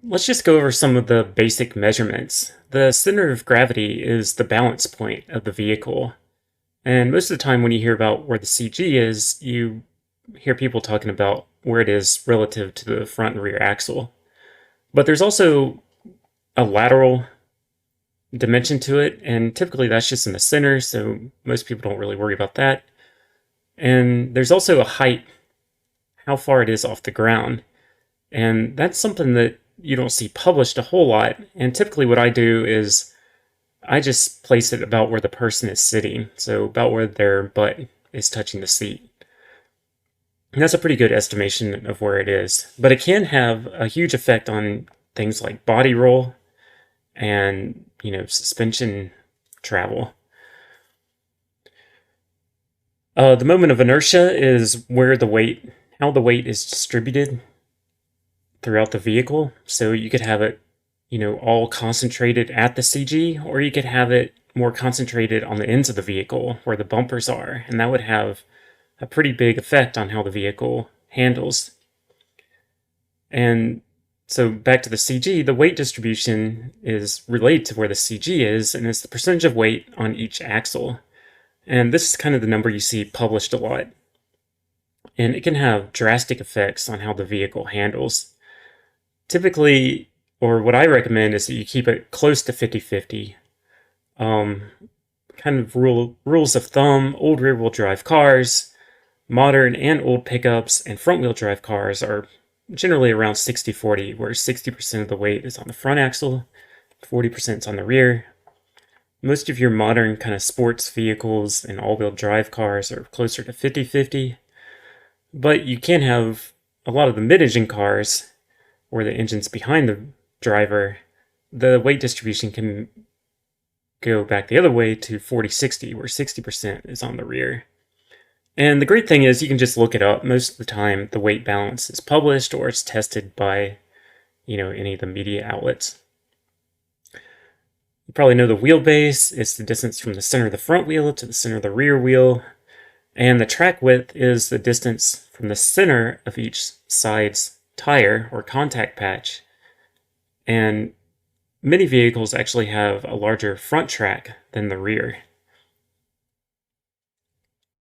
Let's just go over some of the basic measurements. The center of gravity is the balance point of the vehicle. And most of the time when you hear about where the CG is, you hear people talking about where it is relative to the front and rear axle. But there's also a lateral dimension to it, and typically that's just in the center, so most people don't really worry about that. And there's also a height, how far it is off the ground. And that's something that you don't see published a whole lot. And typically what I do is I just place it about where the person is sitting, so about where their butt is touching the seat. And that's a pretty good estimation of where it is. But it can have a huge effect on things like body roll and, suspension travel. The moment of inertia is where how the weight is distributed throughout the vehicle. So you could have it, all concentrated at the CG, or you could have it more concentrated on the ends of the vehicle where the bumpers are. And that would have a pretty big effect on how the vehicle handles. And so back to the CG, the weight distribution is related to where the CG is, and it's the percentage of weight on each axle. And this is kind of the number you see published a lot. And it can have drastic effects on how the vehicle handles. Typically, or what I recommend is that you keep it close to 50-50. Kind of rules of thumb, old rear-wheel drive cars, modern and old pickups, and front-wheel drive cars are generally around 60-40, where 60% of the weight is on the front axle, 40% is on the rear. Most of your modern kind of sports vehicles and all-wheel drive cars are closer to 50-50. But you can have a lot of the mid-engine cars, where the engine's behind the driver, the weight distribution can go back the other way to 40-60, where 60% is on the rear. And the great thing is you can just look it up. Most of the time, the weight balance is published or it's tested by, any of the media outlets. You probably know the wheelbase is the distance from the center of the front wheel to the center of the rear wheel. And the track width is the distance from the center of each side's tire or contact patch. And many vehicles actually have a larger front track than the rear.